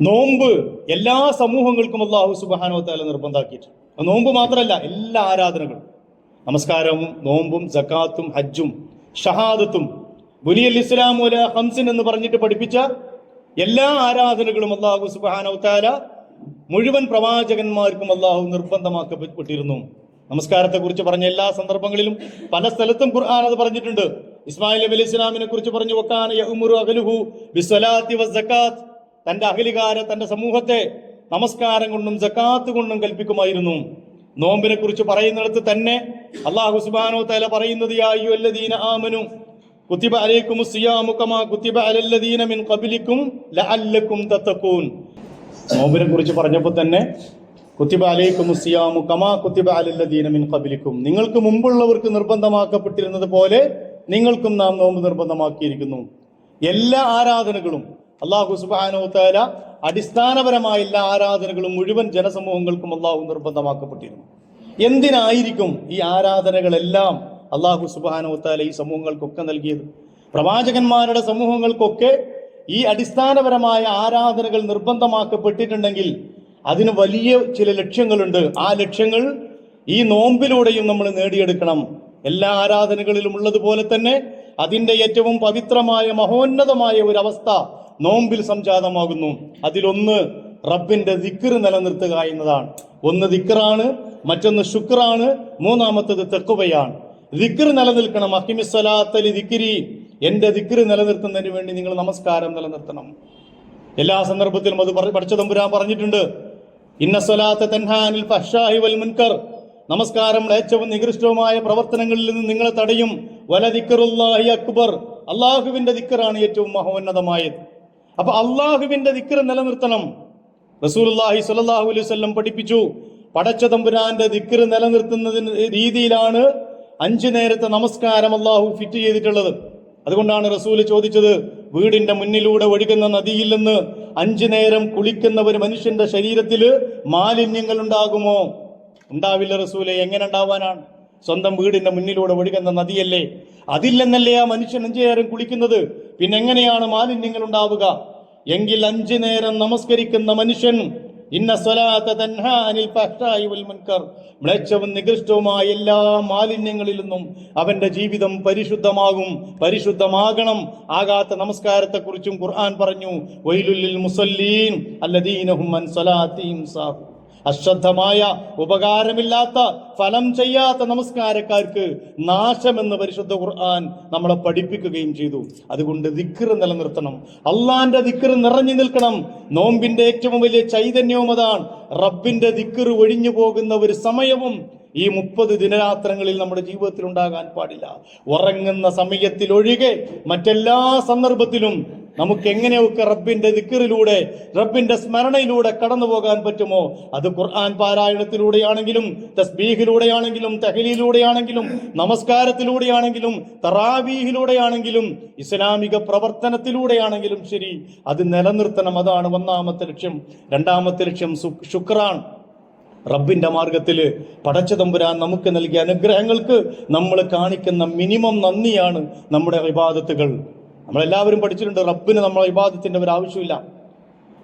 നോമ്പ് എല്ലാ സമൂഹങ്ങൾക്കും അല്ലാഹു സുബ്ഹാനഹു വ തആല നിർബന്ധമാക്കിയിട്ടുണ്ട്. നോമ്പ് മാത്രമല്ല, എല്ലാ ആരാധനകളും, നമസ്കാരവും നോമ്പും സക്കാത്തും ഹജ്ജും ഷഹാദത്തും ബുനിയൽ ഇസ്ലാമു അലാ ഖംസിൻ എന്ന് പറഞ്ഞിട്ട് പഠിപ്പിച്ച എല്ലാ ആരാധനകളും അല്ലാഹു സുബ്ഹാനഹു വ തആല മുഴുവൻ പ്രവാചകന്മാർക്കും അല്ലാഹു നിർബന്ധമാക്കപ്പെട്ടിരുന്നു. നമസ്കാരത്തെ കുറിച്ച് പറഞ്ഞ എല്ലാ സന്ദർഭങ്ങളിലും പല സ്ഥലത്തും ഖുർആൻ അത് പറഞ്ഞിട്ടുണ്ട്. ഇസ്മായിൽ നബി അലൈഹി സ്വലാമിനെ കുറിച്ച് പറഞ്ഞു, വക്കാന യഅ്മുറു അഹ്ലുഹു ബിസ്സലാത്തി വസ്സകാത്ത്, തന്റെ അഹ്ലികാരെ, തന്റെ സമൂഹത്തെ നമസ്കാരം കൊണ്ടും സക്കാത്ത് കൊണ്ടും കൽപ്പിക്കുമായിരുന്നു. നോമ്പിനെ കുറിച്ച് പറയുന്നിടത്ത് തന്നെ അല്ലാഹു സുബ്ഹാനഹു വ തആല പറയുന്നത്, യാ അയ്യുഹല്ലദീന ആമനു കുതിബ അലൈക്കുമുസ് സിയാമു കമാ കുതിബ അലല്ലദീന മിൻ ഖബ്ലിക്കും ലഅല്ലക്കും തത്തഖൂൻ. നോമ്പിനെ കുറിച്ച് പറഞ്ഞപ്പോൾ തന്നെ കുതിബ അലൈക്കുമുസ് സിയാമു കമാ കുതിബ അലല്ലദീന മിൻ ഖബ്ലിക്കും, നിങ്ങൾക്ക് മുമ്പുള്ളവർക്ക് നിർബന്ധമാക്കപ്പെട്ടിരുന്നത് പോലെ നിങ്ങൾക്കും നാം നോമ്പ് നിർബന്ധമാക്കിയിരിക്കുന്നു. എല്ലാ ആരാധനകളും അല്ലാഹു സുബ്ഹാനഹു വ തആല അടിസ്ഥാനപരമായ എല്ലാ ആരാധനകളും മുഴുവൻ ജനസമൂഹങ്ങൾക്കും അല്ലാഹു നിർബന്ധമാക്കപ്പെട്ടിരുന്നു. എന്തിനായിരിക്കും ഈ ആരാധനകളെല്ലാം അല്ലാഹു സുബ്ഹാനഹു വ തആല ഈ സമൂഹങ്ങൾക്കൊക്കെ നൽകിയത്? പ്രവാചകന്മാരുടെ സമൂഹങ്ങൾക്കൊക്കെ ഈ അടിസ്ഥാനപരമായ ആരാധനകൾ നിർബന്ധമാക്കപ്പെട്ടിട്ടുണ്ടെങ്കിൽ അതിന് വലിയ ചില ലക്ഷ്യങ്ങളുണ്ട്. ആ ലക്ഷ്യങ്ങൾ ഈ നോമ്പിലൂടെയും നമ്മൾ നേടിയെടുക്കണം. എല്ലാ ആരാധനകളിലും ഉള്ളതുപോലെ തന്നെ അതിന്റെ ഏറ്റവും പവിത്രമായ മഹോന്നതമായ ഒരു അവസ്ഥ നോമ്പിൽ സംജാതമാകുന്നു. അതിലൊന്ന് റബ്ബിന്റെ ദിക്ർ നിലനിർത്തുക എന്നതാണ്. ഒന്ന് ദിക്റാണ്, മറ്റൊന്ന് ശുക്റാണ്, മൂന്നാമത്തത് തഖ്വയാണ്. ദിക്ർ നിലനിൽക്കണം. അഖിമിസ്സലാത്ത ലിദിക്രി, എന്റെ ദിക്ർ നിലനിർത്തുന്നതിന് വേണ്ടി നിങ്ങൾ നമസ്കാരം നിലനിർത്തണം. എല്ലാ സന്ദർഭത്തിലും അത് പഠിച്ച തമ്പുരാൻ പറഞ്ഞിട്ടുണ്ട്, ഇന്ന സ്വലാത്ത തൻഹാ അനിൽ ഫഹ്ശാഇ വൽ മുൻകർ, നമസ്കാരം ഏറ്റവും നികൃഷ്ടവുമായ പ്രവർത്തനങ്ങളിൽ നിന്ന് നിങ്ങളെ തടയും. വല ദിക്റുല്ലാഹി അക്ബർ, അള്ളാഹുവിന്റെ ദിക്റാണ് ഏറ്റവും മഹോന്നതമായത്. അപ്പൊ അള്ളാഹുവിന്റെ ദിക്ർ നിലനിർത്തണം. റസൂലുള്ളാഹി സ്വല്ലല്ലാഹു അലൈഹി വസല്ലം പഠിപ്പിച്ചു, പടച്ച തമ്പുരാന്റെ ദിക്ർ നിലനിർത്തുന്നതിന് രീതിയിലാണ് 5 നേരത്തെ നമസ്കാരം അള്ളാഹു ഫിറ്റ് ചെയ്തിട്ടുള്ളത്. അതുകൊണ്ടാണ് റസൂല് ചോദിച്ചത്, വീടിന്റെ മുന്നിലൂടെ ഒഴുകുന്ന നദിയിൽ നിന്ന് 5 നേരം കുളിക്കുന്ന ഒരു മനുഷ്യന്റെ ശരീരത്തിൽ മാലിന്യങ്ങൾ ഉണ്ടാകുമോ? ഉണ്ടാവില്ല റസൂലെ. എങ്ങനെ ഉണ്ടാവാനാണ്? സ്വന്തം വീടിന്റെ മുന്നിലൂടെ ഒഴുകുന്ന നദിയല്ലേ, അതിൽ നിന്നല്ലേ ആ മനുഷ്യൻ 5 നേരം കുളിക്കുന്നത്. പിന്നെ എങ്ങനെയാണ് മാലിന്യങ്ങൾ ഉണ്ടാവുക? എങ്കിൽ 5 നേരം നമസ്കരിക്കുന്ന മനുഷ്യൻ ഇന്ന സ്വലാത്ത തൻഹാ അനിൽ ഫഹ്ശാഇ വൽ മുൻകർ, മ്ലേച്ഛവും നികൃഷ്ടവുമായ എല്ലാ മാലിന്യങ്ങളിൽ നിന്നും അവന്റെ ജീവിതം പരിശുദ്ധമാകും. പരിശുദ്ധമാകണം. ആകാത്ത നമസ്കാരത്തെക്കുറിച്ചും ഖുർആൻ പറഞ്ഞു, വൈലുൽ ലിൽ മുസല്ലീൻ അല്ലദീന ഹും അൻ സ്വലാത്തിഹിം സാഹൂൻ, അശ്രദ്ധമായ, ഉപകാരമില്ലാത്ത, ഫലം ചെയ്യാത്ത നമസ്കാരക്കാർക്ക് നാശമെന്ന് പരിശുദ്ധ ഖുർആൻ നമ്മളെ പഠിപ്പിക്കുകയും ചെയ്തു. അതുകൊണ്ട് ദിക്ർ നിലനിർത്തണം. അള്ളാന്റെ ദിക്ർ നിറഞ്ഞു നിൽക്കണം. നോമ്പിന്റെ ഏറ്റവും വലിയ ചൈതന്യവും അതാണ്. റബ്ബിന്റെ ദിക്ർ ഒഴിഞ്ഞു പോകുന്ന ഒരു സമയവും ഈ 30 ദിനരാത്രങ്ങളിൽ നമ്മുടെ ജീവിതത്തിൽ ഉണ്ടാകാൻ പാടില്ല. ഉറങ്ങുന്ന സമയത്തിൽ ഒഴികെ മറ്റെല്ലാ സന്ദർഭത്തിലും നമുക്ക് എങ്ങനെയൊക്കെ റബ്ബിന്റെ ദിക്റിലൂടെ, റബ്ബിന്റെ സ്മരണയിലൂടെ കടന്നു പോകാൻ പറ്റുമോ, അത് ഖുർആൻ പാരായണത്തിലൂടെയാണെങ്കിലും, തസ്ബീഹിലൂടെയാണെങ്കിലും, തഹ്ലീലിലൂടെയാണെങ്കിലും, നമസ്കാരത്തിലൂടെയാണെങ്കിലും, തറാവീഹിലൂടെയാണെങ്കിലും, ഇസ്ലാമിക പ്രവർത്തനത്തിലൂടെയാണെങ്കിലും ശരി, അത് നിലനിർത്തണം. അതാണ് ഒന്നാമത്തെ ലക്ഷ്യം. രണ്ടാമത്തെ ലക്ഷ്യം ശുക്റാൻ. റബ്ബിന്റെ മാർഗത്തില് പടച്ച തമ്പുരാൻ നമുക്ക് നൽകിയ അനുഗ്രഹങ്ങൾക്ക് നമ്മൾ കാണിക്കുന്ന മിനിമം നന്ദിയാണ് നമ്മുടെ ഇബാദത്തുകൾ. നമ്മളെല്ലാവരും പഠിച്ചിട്ടുണ്ട്, റബ്ബിന് നമ്മളെ ഇബാദത്തിന്റെ ഒരു ആവശ്യമില്ല.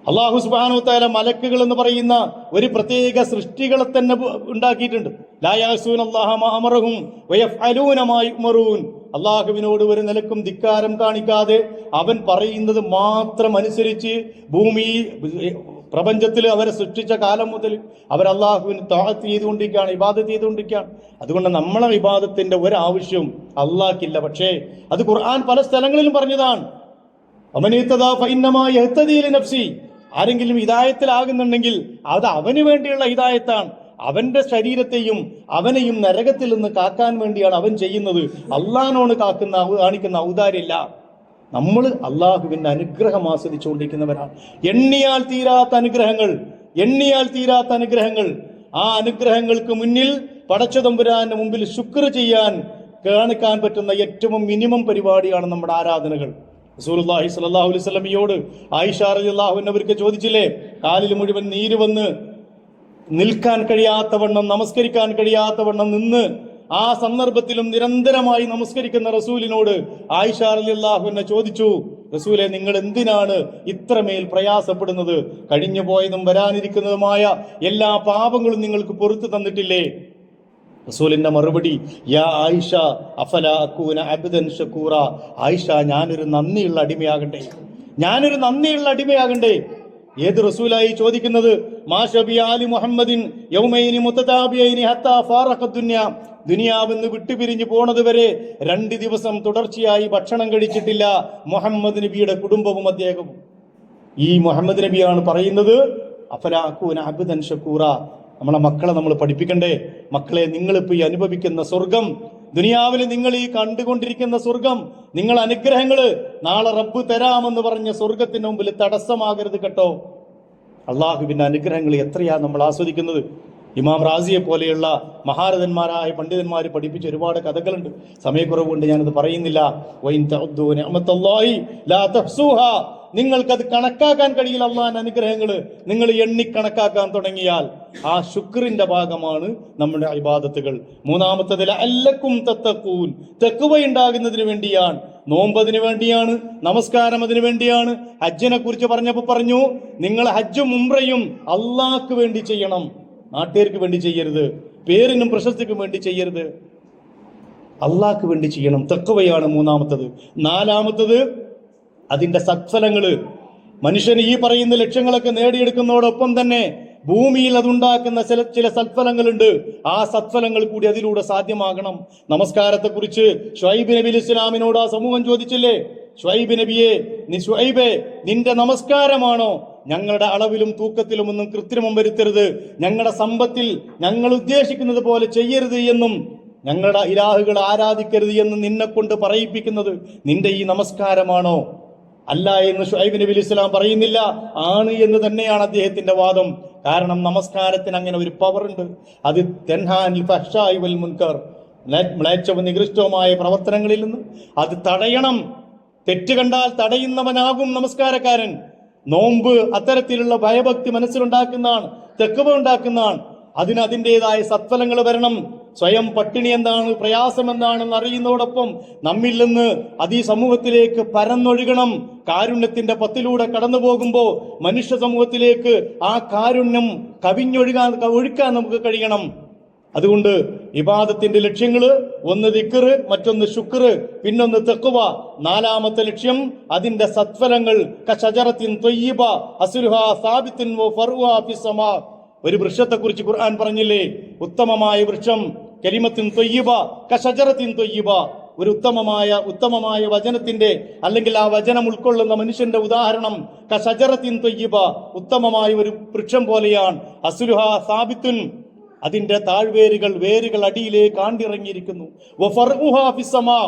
അല്ലാഹു സുബ്ഹാനഹു വ തആല മലക്കുകൾ എന്ന് പറയുന്ന ഒരു പ്രത്യേക സൃഷ്ടികളെ തന്നെ ഉണ്ടാക്കിയിട്ടുണ്ട്. ലാ യഅസൂനല്ലാഹ മാ അമറഹും വയഫ്അലൂന മാ യുമറൂൻ, അള്ളാഹുവിനോട് ഒരു നിലക്കും ധിക്കാരം കാണിക്കാതെ അവൻ പറയുന്നത് മാത്രം അനുസരിച്ച് ഭൂമി പ്രപഞ്ചത്തിൽ അവരെ സൃഷ്ടിച്ച കാലം മുതൽ അവർ അള്ളാഹുവിന് തഅത്ത് ചെയ്തുകൊണ്ടിരിക്കുകയാണ്, ഇബാദത്ത് ചെയ്തുകൊണ്ടിരിക്കുകയാണ്. അതുകൊണ്ട് നമ്മളെ ഇബാദത്തിന്റെ ഒരാവശ്യവും അള്ളാഹ്ക്കില്ല. പക്ഷേ അത് ഖുർആൻ പല സ്ഥലങ്ങളിലും പറഞ്ഞതാണ്. അമനീത്തദാ ഫഇന്നമാ യഹ്തദീ ലിനഫ്സി, ആരെങ്കിലും ഹിദായത്തിലാകുന്നുണ്ടെങ്കിൽ അത് അവന് വേണ്ടിയുള്ള ഹിദായത്താണ്. അവന്റെ ശരീരത്തെയും അവനെയും നരകത്തിൽ നിന്ന് കാക്കാൻ വേണ്ടിയാണ് അവൻ ചെയ്യുന്നത്. അള്ളാഹിനോട് കാണിക്കുന്ന ഔദാര്യമില്ല. നമ്മൾ അള്ളാഹുവിന്റെ അനുഗ്രഹം ആസ്വദിച്ചുകൊണ്ടിരിക്കുന്നവരാണ്. എണ്ണിയാൽ തീരാത്ത അനുഗ്രഹങ്ങൾ. ആ അനുഗ്രഹങ്ങൾക്ക് മുന്നിൽ പടച്ച തമ്പുരാന്റെ മുമ്പിൽ ശുക്ർ ചെയ്യാൻ കാണിക്കാൻ പറ്റുന്ന ഏറ്റവും മിനിമം പരിപാടിയാണ് നമ്മുടെ ആരാധനകൾ. റസൂലുള്ളാഹി സ്വല്ലല്ലാഹു അലൈഹി വസല്ലമയോട് ആയിഷ റളിയല്ലാഹു അൻഹ അവർക്ക് ചോദിച്ചില്ലേ, കാലിൽ മുഴുവൻ നീര് വന്ന് നിൽക്കാൻ കഴിയാത്തവണ്ണം, നമസ്കരിക്കാൻ കഴിയാത്തവണ്ണം നിന്ന് ആ സന്ദർഭത്തിലും നിരന്തരമായി നമസ്കരിക്കുന്ന റസൂലിനോട് ആയിഷ റളിയല്ലാഹു അൻഹ ചോദിച്ചു, റസൂലെ, നിങ്ങൾ എന്തിനാണ് ഇത്രമേൽ പ്രയാസപ്പെടുന്നത്? കഴിഞ്ഞു പോയതും വരാനിരിക്കുന്നതുമായ എല്ലാ പാപങ്ങളും നിങ്ങൾക്ക് പൊറത്തു തന്നിട്ടില്ലേ? റസൂലിന്റെ മറുപടി, യാ ആയിഷ അഫലാ അകൂന അബ്ദൻ ശകൂറ. ആയിഷ, ഞാനൊരു നന്ദിയുള്ള അടിമയാകണ്ടേ, ഞാനൊരു നന്ദിയുള്ള അടിമയാകണ്ടേ? ഏത് റസൂലായി ചോദിക്കുന്നത്? മാ ശബിയ ആലി മുഹമ്മദിൻ യൗമൈനി മുതതാബിയൈനി ഹത്താ ഫാറഖ ദുനിയ. ദുനിയാവെന്ന് വിട്ടുപിരിഞ്ഞു പോണത് വരെ 2 ദിവസം തുടർച്ചയായി ഭക്ഷണം കഴിച്ചിട്ടില്ല മുഹമ്മദ് നബിയുടെ കുടുംബവും അദ്ദേഹവും. ഈ മുഹമ്മദ് നബിയാണ് പറയുന്നത്, അഫലാ അകൂന അബ്ദൻ ശകൂറ. നമ്മളെ മക്കളെ നമ്മൾ പഠിപ്പിക്കണ്ടേ? മക്കളെ, നിങ്ങളിപ്പോൾ ഈ അനുഭവിക്കുന്ന സ്വർഗം, ദുനിയാവിൽ നിങ്ങൾ ഈ കണ്ടുകൊണ്ടിരിക്കുന്ന സ്വർഗം, നിങ്ങൾ അനുഗ്രഹങ്ങള് നാളെ റബ്ബ് തരാമെന്ന് പറഞ്ഞ സ്വർഗത്തിന് മുമ്പിൽ തടസ്സമാകരുത് കേട്ടോ. അള്ളാഹുവിന്റെ അനുഗ്രഹങ്ങൾ എത്രയാ നമ്മൾ ആസ്വദിക്കുന്നത്. ഇമാം റാസിയെ പോലെയുള്ള മഹാരഥന്മാരായ പണ്ഡിതന്മാർ പഠിപ്പിച്ച ഒരുപാട് കഥകളുണ്ട്. സമയക്കുറവ് കൊണ്ട് ഞാനത് പറയുന്നില്ല. നിങ്ങൾക്കത് കണക്കാക്കാൻ കഴിയില്ല. അള്ളാഹിന്റെ അനുഗ്രഹങ്ങൾ നിങ്ങൾ എണ്ണിക്കണക്കാക്കാൻ തുടങ്ങിയാൽ ആ ശുക്രിന്റെ ഭാഗമാണ് നമ്മുടെ ഇബാദത്തുകൾ. മൂന്നാമത്തത് ലഅല്ലക്കും തത്തഖൂൻ, തഖ്വയുണ്ടാകുന്നതിന് വേണ്ടിയാണ്. നോമ്പതിന് വേണ്ടിയാണ്, നമസ്കാരം അതിനു വേണ്ടിയാണ്. ഹജ്ജിനെ കുറിച്ച് പറഞ്ഞപ്പോൾ പറഞ്ഞു, നിങ്ങൾ ഹജ്ജും ഉംറയും അള്ളാഹ്ക്ക് വേണ്ടി ചെയ്യണം, നാട്ടുകാർക്ക് വേണ്ടി ചെയ്യരുത്, പേരിനും പ്രശസ്തിക്കും വേണ്ടി ചെയ്യരുത്, അള്ളാഹ്ക്ക് വേണ്ടി ചെയ്യണം. തഖ്വയാണ് മൂന്നാമത്തത്. നാലാമത്തത് അതിന്റെ സത്ഫലങ്ങള്. മനുഷ്യന് ഈ പറയുന്ന ലക്ഷ്യങ്ങളൊക്കെ നേടിയെടുക്കുന്നതോടൊപ്പം തന്നെ ഭൂമിയിൽ അതുണ്ടാക്കുന്ന ചില സത്ഫലങ്ങളുണ്ട്. ആ സത്ഫലങ്ങൾ കൂടി അതിലൂടെ സാധ്യമാകണം. നമസ്കാരത്തെ കുറിച്ച് ഷുഐബ് നബി ഇസ്ലാമിനോട് ആ സമൂഹം ചോദിച്ചില്ലേ, ഷുഐബ് നബിയെ, ഷുഐബേ, നിന്റെ നമസ്കാരമാണോ ഞങ്ങളുടെ അളവിലും തൂക്കത്തിലും ഒന്നും കൃത്രിമം വരുത്തരുത്, ഞങ്ങളുടെ സമ്പത്തിൽ ഞങ്ങൾ ഉദ്ദേശിക്കുന്നത് പോലെ ചെയ്യരുത് എന്നും ഞങ്ങളുടെ ഇലാഹുകൾ ആരാധിക്കരുത് എന്നും നിന്നെ കൊണ്ട് പറയിപ്പിക്കുന്നത് നിന്റെ ഈ നമസ്കാരമാണോ? അല്ല എന്ന് ഷുഐബ് നബി ഇസ്ലാം പറയുന്നില്ല, ആണ് എന്ന് തന്നെയാണ് അദ്ദേഹത്തിന്റെ വാദം. കാരണം നമസ്കാരത്തിന് അങ്ങനെ ഒരു പവർ ഉണ്ട്. അത് തൻഹാനിൽ ഫഹ്ശാഇ വൽ മുൻകർ, മ്ലേച്ഛവും നികൃഷ്ടവുമായ പ്രവർത്തനങ്ങളിൽ നിന്ന് അത് തടയണം. തെറ്റ് കണ്ടാൽ തടയുന്നവനാകും നമസ്കാരക്കാരൻ. നോമ്പ് അത്തരത്തിലുള്ള ഭയഭക്തി മനസ്സിലുണ്ടാക്കുന്നതാണ്, തെക്കുവ ഉണ്ടാക്കുന്നതാണ്. അതിന് അതിൻ്റെതായ സത്ഫലങ്ങൾ വരണം. സ്വയം പട്ടിണി എന്താണ്, പ്രയാസം എന്താണെന്ന് അറിയുന്നതോടൊപ്പം നമ്മിൽ നിന്ന് അത് ഈ സമൂഹത്തിലേക്ക് പരന്നൊഴുകണം. കാരുണ്യത്തിന്റെ പത്തിലൂടെ കടന്നു പോകുമ്പോൾ മനുഷ്യ സമൂഹത്തിലേക്ക് ആ കാരുണ്യം ഒഴുക്കാൻ നമുക്ക് കഴിയണം. അതുകൊണ്ട് ഇബാദത്തിന്റെ ലക്ഷ്യങ്ങള് ഒന്ന് ദിക്റ്, മറ്റൊന്ന് ശുക്റ്, പിന്നൊന്ന് തഖ്വ. നാലാമത്തെ ലക്ഷ്യം അതിന്റെ സത്ഫലങ്ങൾ. കശജറത്തിൻ ത്വയ്യിബ അസ്ലുഹാ സാബിത്തുൻ വഫറുഹാ ഫിസ്സമാ. ഒരു വൃക്ഷത്തെ കുറിച്ച് ഖുർആൻ പറഞ്ഞില്ലേ, ഉത്തമമായ വൃക്ഷം. കലിമത്തിൻ ത്വയ്യിബ കശജറത്തിൻ ത്വയ്യിബ. ഒരു ഉത്തമമായ വചനത്തിന്റെ അല്ലെങ്കിൽ ആ വചനം ഉൾക്കൊള്ളുന്ന മനുഷ്യന്റെ ഉദാഹരണം കശജറത്തിൻ ത്വയ്യിബ, ഉത്തമമായ ഒരു വൃക്ഷം പോലെയാണ്. അസ്ലുഹാ സാബിത്തുൻ, അതിന്റെ വേരുകൾ അടിയിലേക്ക് ആണ്ടിറങ്ങിയിരിക്കുന്നു. വഫറുഹാ ഫിസ്സമാ,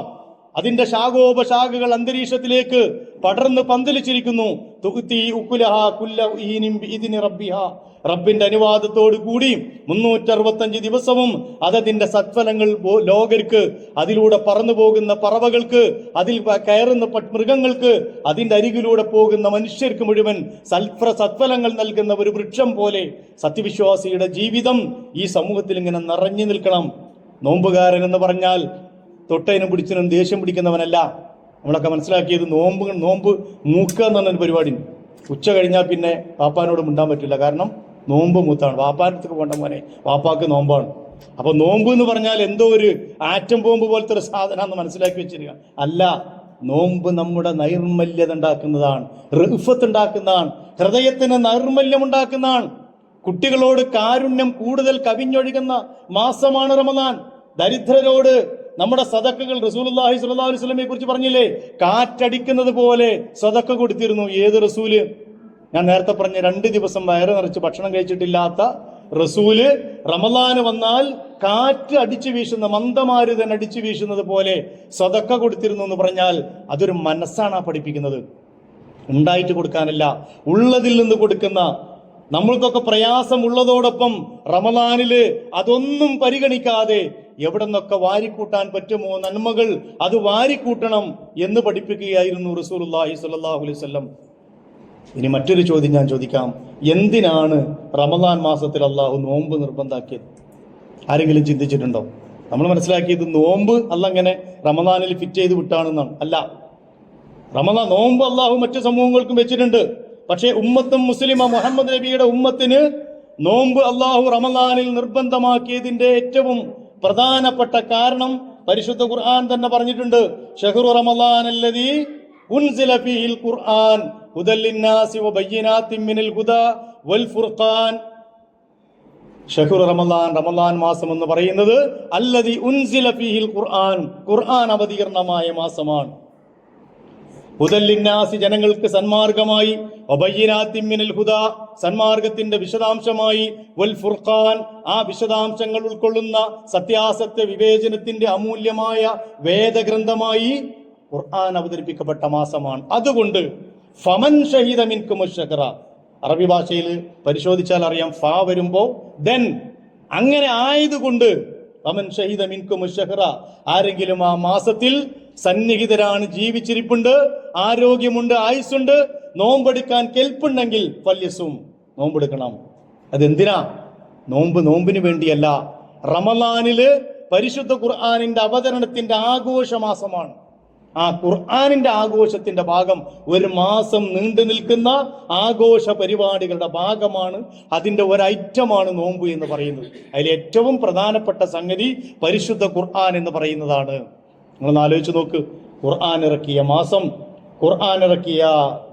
അതിന്റെ ശാഖോപശാഖകൾ അന്തരീക്ഷത്തിലേക്ക് പടർന്ന് പന്തലിച്ചിരിക്കുന്നു. തുഅ്തി ഉകുലഹാ കുല്ല ഈനിൻ ബിഇദ്നി റബ്ബിഹാ, റബ്ബിന്റെ അനുവാദത്തോടു കൂടി 365 ദിവസവും അതതിന്റെ സത്ഫലങ്ങൾ ലോകർക്ക്, അതിലൂടെ പറന്നു പോകുന്ന പറവകൾക്ക്, അതിൽ കയറുന്ന മൃഗങ്ങൾക്ക്, അതിന്റെ അരികിലൂടെ പോകുന്ന മനുഷ്യർക്ക് മുഴുവൻ സത്ഫലങ്ങൾ നൽകുന്ന ഒരു വൃക്ഷം പോലെ സത്യവിശ്വാസിയുടെ ജീവിതം ഈ സമൂഹത്തിൽ ഇങ്ങനെ നിറഞ്ഞു നിൽക്കണം. നോമ്പുകാരൻ എന്ന് പറഞ്ഞാൽ തൊട്ടതിനും പിടിച്ചതിനും ദേഷ്യം പിടിക്കുന്നവനല്ല. നമ്മളൊക്കെ മനസ്സിലാക്കിയത് നോമ്പ് മൂക്കുക എന്ന് പറഞ്ഞൊരു പരിപാടി. ഉച്ച കഴിഞ്ഞാൽ പിന്നെ വാപ്പാനോട് മിണ്ടാൻ പറ്റില്ല, കാരണം നോമ്പ് മൂത്താണ്. വാപ്പാനടുത്തേക്ക് പോകേണ്ട മോനെ, വാപ്പാക്ക് നോമ്പാണ്. അപ്പൊ നോമ്പ് എന്ന് പറഞ്ഞാൽ എന്തോ ഒരു ആറ്റം ബോംബ് പോലത്തെ ഒരു സാധനം എന്ന് മനസ്സിലാക്കി വെച്ചിരിക്കുക. അല്ല, നോമ്പ് നമ്മുടെ നൈർമല്യത ഉണ്ടാക്കുന്നതാണ്, റിഫത്ത് ഉണ്ടാക്കുന്നതാണ്, ഹൃദയത്തിന് നൈർമല്യം ഉണ്ടാക്കുന്നതാണ്. കുട്ടികളോട് കാരുണ്യം കൂടുതൽ കവിഞ്ഞൊഴുകുന്ന മാസമാണ് റമദാൻ. ദരിദ്രരോട് നമ്മുടെ സദക്കകൾ റസൂലുള്ളാഹി സ്വല്ലല്ലാഹു അലൈഹി വസല്ലമയെ കുറിച്ച് പറഞ്ഞില്ലേ, കാറ്റടിക്കുന്നത് പോലെ സദക്ക കൊടുത്തിരുന്നു. ഏത് റസൂല്? ഞാൻ നേരത്തെ പറഞ്ഞ 2 ദിവസം വയറ് നിറച്ച് ഭക്ഷണം കഴിച്ചിട്ടില്ലാത്ത റസൂല് റമദാന് വന്നാൽ കാറ്റ് അടിച്ചു വീശുന്ന, മന്ദമാരുതൻ അടിച്ചു വീശുന്നത് പോലെ സദക്ക കൊടുത്തിരുന്നു എന്ന് പറഞ്ഞാൽ അതൊരു മനസ്സാണ് ആ പഠിപ്പിക്കുന്നത്. ഉണ്ടായിട്ട് കൊടുക്കാനല്ല, ഉള്ളതിൽ നിന്ന് കൊടുക്കുന്ന. നമ്മൾക്കൊക്കെ പ്രയാസം ഉള്ളതോടൊപ്പം റമദാനില് അതൊന്നും പരിഗണിക്കാതെ എവിടെ നിന്നൊക്കെ വാരിക്കൂട്ടാൻ പറ്റുമോ നന്മകൾ അത് വാരിക്കൂട്ടണം എന്ന് പഠിപ്പിക്കുകയായിരുന്നു റസൂലുള്ളാഹി സ്വല്ലല്ലാഹു അലൈഹി വസല്ലം. ഇനി മറ്റൊരു ചോദ്യം ഞാൻ ചോദിക്കാം. എന്തിനാണ് റമദാൻ മാസത്തിൽ അള്ളാഹു നോമ്പ് നിർബന്ധാക്കിയത്? ആരെങ്കിലും ചിന്തിച്ചിട്ടുണ്ടോ? നമ്മൾ മനസ്സിലാക്കിയത് നോമ്പ് അല്ല അങ്ങനെ റമദാനിൽ ഫിറ്റ് ചെയ്ത് വിട്ടാണെന്നാണ്. അല്ല, റമദാൻ നോമ്പ് അള്ളാഹു മറ്റു സമൂഹങ്ങൾക്കും വെച്ചിട്ടുണ്ട്. പക്ഷേ ഉമ്മത്തും മുസ്ലിമ മുഹമ്മദ് നബിയുടെ ഉമ്മത്തിന് നോമ്പ് അള്ളാഹു റമദാനിൽ നിർബന്ധമാക്കിയതിന്റെ ഏറ്റവും പ്രധാനപ്പെട്ട കാരണം പരിശുദ്ധ ഖുർആൻ തന്നെ പറഞ്ഞിട്ടുണ്ട്. ഷഹ്റു റമദാൻ അല്ലദീ ഉൻസില ഫീഹിൽ ഖുർആൻ ഹുദൽ ലിന്നാസി വബയ്യിനാത്തിൻ മിനൽ ഹുദാ വൽ ഫുർഖാൻ. ഷഹ്റു റമദാൻ, റമദാൻ മാസം എന്ന് പറയുന്നത് അല്ലദീ ഉൻസില ഫീഹിൽ ഖുർആൻ, ഖുർആൻ അവതീർണമായ മാസമാണ്. ഹുദൽ ലിന്നാസി, ജനങ്ങൾക്ക് സന്മാർഗമായി, വബയ്യിനാത്തിൻ മിനൽ ഹുദാ, സന്മാർഗത്തിന്റെ വിശദാംശമായി, വൽ ഫുർഖാൻ, ആ വിശദാംശങ്ങൾ ഉൾക്കൊള്ളുന്ന സത്യാസത്യ വിവേചനത്തിന്റെ അമൂല്യമായ വേദഗ്രന്ഥമായി ഖുർആൻ അവതരിപ്പിക്കപ്പെട്ട മാസമാണ്. അതുകൊണ്ട് ഫമൻ ഷഹീദ മിൻകുമുശ് ശഹ്റ, അറബി ഭാഷയിൽ പരിശോധിച്ചാൽ അറിയാം, ഫാ വരുമ്പോ ദെൻ, അങ്ങനെ ആയതുകൊണ്ട് ഫമൻ ഷഹീദ മിൻകുമുശ് ശഹ്റ, ആരെങ്കിലും ആ മാസത്തിൽ സന്നിഹിതരാണ്, ജീവിച്ചിരിപ്പുണ്ട്, ആരോഗ്യമുണ്ട്, ആയുസ്സുണ്ട്, നോമ്പെടുക്കാൻ കെൽപ്പുണ്ടെങ്കിൽ ഫല്യസും, നോമ്പെടുക്കണം. അതെന്തിനാ? നോമ്പിന് വേണ്ടിയല്ല. റമദാനില് പരിശുദ്ധ ഖുർആനിന്റെ അവതരണത്തിന്റെ ആഘോഷമാസമാണ്. ആ ഖുർആനിന്റെ ആഘോഷത്തിന്റെ ഭാഗം, ഒരു മാസം നീണ്ടു നിൽക്കുന്ന ആഘോഷ പരിപാടികളുടെ ഭാഗമാണ്, അതിന്റെ ഒരൈറ്റമാണ് നോമ്പ് എന്ന് പറയുന്നത്. അതിൽ ഏറ്റവും പ്രധാനപ്പെട്ട സംഗതി പരിശുദ്ധ ഖുർആൻ എന്ന് പറയുന്നതാണ്. നിങ്ങളൊന്ന് ആലോചിച്ച് നോക്ക്. ഖുർആൻ ഇറക്കിയ മാസം, ഖുർആൻ ഇറക്കിയ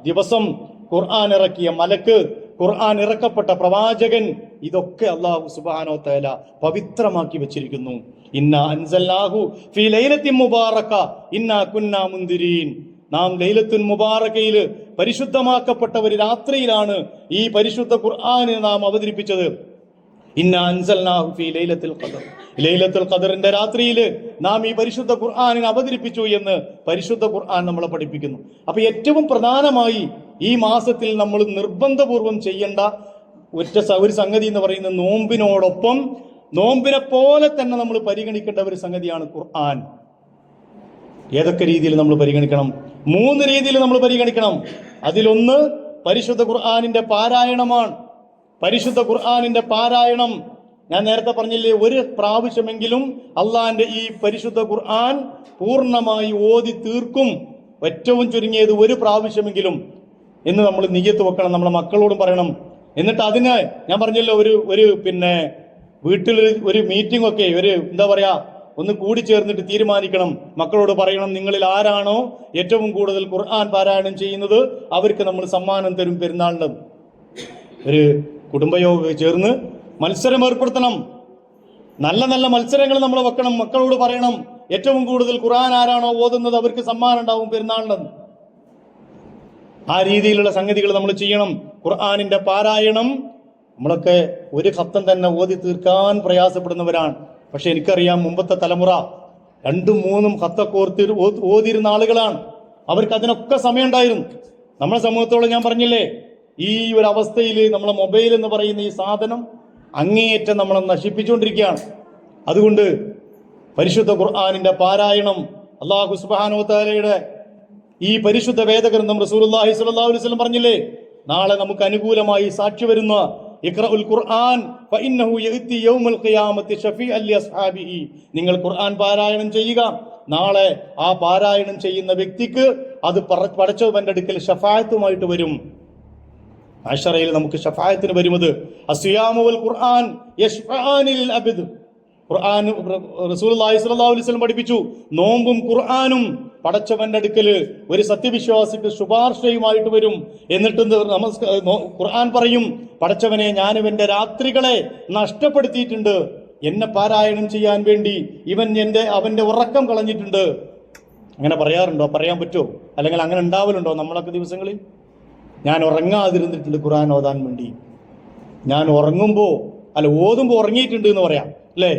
ദിവസം, ഖുർആൻ ഇറക്കിയ മലക്ക്, ഖുർആൻ ഇറക്കപ്പെട്ട പ്രവാചകൻ, ഇതൊക്കെ അല്ലാഹു സുബ്ഹാനഹു വ തആല പവിത്രമാക്കി വെച്ചിരിക്കുന്നു. ഇന്നാ അൻസൽനാഹു ഫീ ലൈലത്തിൻ മുബാറക ഇന്നാ കുന്നാ മുൻദിരീൻ. നാം ലൈലത്തുൽ മുബാറകയിൽ പരിശുദ്ധമാക്കപ്പെട്ട ഒരു രാത്രിയിലാണ് ഈ പരിശുദ്ധ ഖുർആനെ നാം അവതരിപ്പിച്ചത്. ഇന്നാ അൻസൽനാഹു ഫീ ലൈലത്തുൽ ഖദർ, ലൈലത്തുൽ ഖദറിന്റെ രാത്രിയിൽ നാം ഈ പരിശുദ്ധ ഖുർആനെ അവതരിപ്പിച്ചു എന്ന് പരിശുദ്ധ ഖുർആൻ നമ്മളെ പഠിപ്പിക്കുന്നു. അപ്പൊ ഏറ്റവും പ്രധാനമായി ഈ മാസത്തിൽ നമ്മൾ നിർബന്ധപൂർവം ചെയ്യേണ്ട ഒരു സംഗതി എന്ന് പറയുന്നത്, നോമ്പിനോടൊപ്പം നോമ്പിനെ പോലെ തന്നെ നമ്മൾ പരിഗണിക്കേണ്ട ഒരു സംഗതിയാണ് ഖുർആൻ. ഏതൊക്കെ രീതിയിൽ നമ്മൾ പരിഗണിക്കണം? 3 രീതിയിൽ നമ്മൾ പരിഗണിക്കണം. അതിലൊന്ന് പരിശുദ്ധ ഖുർആനിന്റെ പാരായണമാണ്. പരിശുദ്ധ ഖുർആനിന്റെ പാരായണം, ഞാൻ നേരത്തെ പറഞ്ഞില്ലേ, ഒരു പ്രാവശ്യമെങ്കിലും അള്ളാന്റെ ഈ പരിശുദ്ധ ഖുർആൻ പൂർണ്ണമായി ഓതി തീർക്കും, ഏറ്റവും ചുരുങ്ങിയത് ഒരു പ്രാവശ്യമെങ്കിലും എന്ന് നമ്മൾ നിയ്യത്ത് വെക്കണം. നമ്മളെ മക്കളോടും പറയണം. എന്നിട്ട് അതിന് ഞാൻ പറഞ്ഞല്ലോ, ഒരു പിന്നെ വീട്ടിൽ ഒരു മീറ്റിംഗ് ഒക്കെ, ഒരു എന്താ പറയാ, ഒന്ന് കൂടി ചേർന്നിട്ട് തീരുമാനിക്കണം. മക്കളോട് പറയണം, നിങ്ങളിൽ ആരാണോ ഏറ്റവും കൂടുതൽ ഖുർആൻ പാരായണം ചെയ്യുന്നത് അവർക്ക് നമ്മൾ സമ്മാനം തരും പെരുന്നാളിന്. ഒരു കുടുംബയോഗ ചേർന്ന് മത്സരം ഏർപ്പെടുത്തണം. നല്ല നല്ല മത്സരങ്ങൾ നമ്മൾ വെക്കണം. മക്കളോട് പറയണം, ഏറ്റവും കൂടുതൽ ഖുർആൻ ആരാണോ ഓതുന്നത് അവർക്ക് സമ്മാനം ഉണ്ടാവും പെരുന്നാളിന്. ആ രീതിയിലുള്ള സംഗതികൾ നമ്മൾ ചെയ്യണം. ഖുർആനിന്റെ പാരായണം, നമ്മളൊക്കെ ഒരു ഖത്തം തന്നെ ഓതി തീർക്കാൻ പ്രയാസപ്പെടുന്നവരാണ്. പക്ഷെ എനിക്കറിയാം, മുമ്പത്തെ തലമുറ 2-3 ഖത്തൊക്കെ ഓതിയിരുന്ന ആളുകളാണ്. അവർക്ക് അതിനൊക്കെ സമയം ഉണ്ടായിരുന്നു. നമ്മുടെ സമൂഹത്തോളം ഞാൻ പറഞ്ഞില്ലേ, ഈ ഒരു അവസ്ഥയിൽ നമ്മളെ മൊബൈൽ എന്ന് പറയുന്ന ഈ സാധനം അങ്ങേയറ്റം നമ്മളെ നശിപ്പിച്ചുകൊണ്ടിരിക്കുകയാണ്. അതുകൊണ്ട് പരിശുദ്ധ ഖുർആനിന്റെ പാരായണം, അല്ലാഹു സുബ്ഹാനഹു വ തആലയുടെ ഈ പരിശുദ്ധ വേദഗ്രന്ഥം, റസൂലുള്ളാഹി സ്വല്ലല്ലാഹു അലൈഹി വസല്ലം പറഞ്ഞില്ലേ, നാളെ നമുക്ക് അനുകൂലമായി സാക്ഷി വരുന്ന ഇഖ്റഉൽ ഖുർആൻ ഫഇന്നഹു യഅതി യൗമൽ ഖിയാമത്തി ശഫീഅൻ ലിഅസ്ഹാബിഹി, നിങ്ങൾ ഖുർആൻ പാരായണം ചെയ്യുക, നാളെ ആ പാരായണം ചെയ്യുന്ന വ്യക്തിക്ക് അത് പടച്ചവന്റെ അടുക്കൽ ശഫാഅത്തുമായിട്ട് വരും. അശറയിൽ നമുക്ക് ശഫാഅത്തിന് വരുന്നത് അസ്യാമു വൽ ഖുർആൻ യശ്ഫഅനി ലിൽ അബ്ദ്. ഖുർആൻ റസൂലുള്ളാഹി സ്വല്ലല്ലാഹു അലൈഹി വസല്ലം പഠിപ്പിച്ചു, നോമ്പും ഖുർആനും പടച്ചവന്റെ അടുക്കൽ ഒരു സത്യവിശ്വാസിക്ക് ശുപാർശയുമായിട്ട് വരും. എന്നിട്ട് ഖുർആൻ പറയും, പടച്ചവനെ, ഞാൻ ഇവന്റെ രാത്രികളെ നഷ്ടപ്പെടുത്തിയിട്ടുണ്ട്, എന്നെ പാരായണം ചെയ്യാൻ വേണ്ടി അവന്റെ ഉറക്കം കളഞ്ഞിട്ടുണ്ട്. അങ്ങനെ പറയാറുണ്ടോ? പറയാൻ പറ്റുമോ? അല്ലെങ്കിൽ അങ്ങനെ ഉണ്ടാവലുണ്ടോ നമ്മളൊക്കെ ദിവസങ്ങളിൽ? ഞാൻ ഉറങ്ങാതിരുന്നിട്ടുണ്ട് ഖുർആൻ ഓതാൻ വേണ്ടി. ഞാൻ ഓതുമ്പോൾ ഉറങ്ങിയിട്ടുണ്ട് എന്ന് പറയാം അല്ലേ?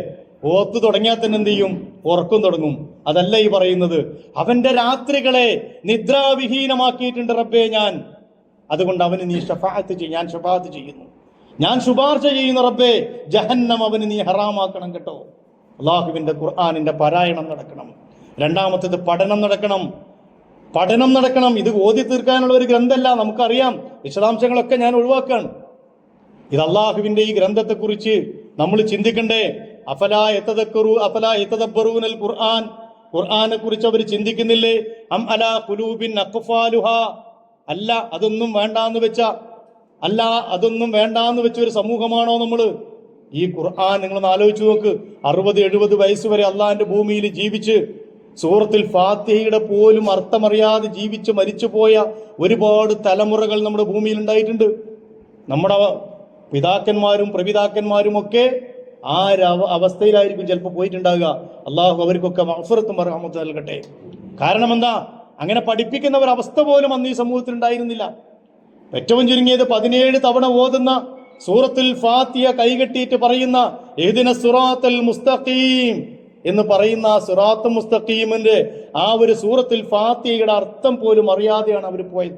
ഓത്ത് തുടങ്ങിയാൽ തന്നെ എന്ത് ചെയ്യും? ഉറക്കം തുടങ്ങും. അതല്ല ഈ പറയുന്നത്. അവന്റെ രാത്രികളെ നിദ്രാവിഹീനമാക്കിയിട്ടുണ്ട് റബ്ബേ ഞാൻ. അതുകൊണ്ട് അവന് നീ ശഫാഅത്ത് ചെയ്യും. ഞാൻ ശഫാഅത്ത് ചെയ്യുന്നു, ഞാൻ ശുപാർശ ചെയ്യുന്നു റബ്ബേ, ജഹന്നം അവന് നീ ഹറാമാക്കണം കേട്ടോ. അള്ളാഹുവിന്റെ ഖുർആനിന്റെ പാരായണം നടക്കണം. രണ്ടാമത്തേത് പഠനം നടക്കണം. ഇത് ഓതി തീർക്കാനുള്ള ഒരു ഗ്രന്ഥമല്ല, നമുക്കറിയാം. വിശദാംശങ്ങളൊക്കെ ഞാൻ ഒഴിവാക്കാണ്. ഇത് അള്ളാഹുവിന്റെ ഈ ഗ്രന്ഥത്തെക്കുറിച്ച് നമ്മൾ ചിന്തിക്കണ്ടേ? അഫലാ യതദബ്ബറൂനൽ ഖുർആൻ, ഖുർആനെ കുറിച്ച് അവർ ചിന്തിക്കുന്നില്ലേ? അം അലാ ഖുലൂബിൻ അഖ്ഫാലുഹ, അല്ല അതൊന്നും വേണ്ടാന്ന് വെച്ച ഒരു സമൂഹമാണോ നമ്മൾ? ഈ ഖുർആൻ നിങ്ങളൊന്ന് ആലോചിച്ച് നോക്ക്. 60-70 വയസ്സ് വരെ അള്ളാഹിന്റെ ഭൂമിയിൽ ജീവിച്ച് സൂറത്തുൽ ഫാത്തിഹയുടെ പോലും അർത്ഥമറിയാതെ ജീവിച്ച് മരിച്ചുപോയ ഒരുപാട് തലമുറകൾ നമ്മുടെ ഭൂമിയിൽ ഉണ്ടായിട്ടുണ്ട്. നമ്മുടെ പിതാക്കന്മാരും പ്രപിതാക്കന്മാരും ഒക്കെ ആ ഒരു അവസ്ഥയിലായിരിക്കും ചിലപ്പോൾ പോയിട്ടുണ്ടാകുക. അള്ളാഹു അവർക്കൊക്കെ മഗ്ഫിറത്തും റഹ്മത്തും നൽകട്ടെ. കാരണം എന്താ? അങ്ങനെ പഠിപ്പിക്കുന്ന ഒരു അവസ്ഥ പോലും അന്ന് ഈ സമൂഹത്തിൽ ഉണ്ടായിരുന്നില്ല. ഏറ്റവും ചുരുങ്ങിയത് 17 തവണ ഓതുന്ന സൂറത്തുൽ ഫാത്തിഹ കൈകെട്ടിയിട്ട് പറയുന്ന ഇഹ്ദിന സിറാത്തൽ മുസ്തഖീം എന്ന് പറയുന്ന സിറാത്ത് മുസ്തഖീമിന്റെ ആ ഒരു സൂറത്തുൽ ഫാത്തിഹയുടെ അർത്ഥം പോലും അറിയാതെയാണ് അവർ പോയത്.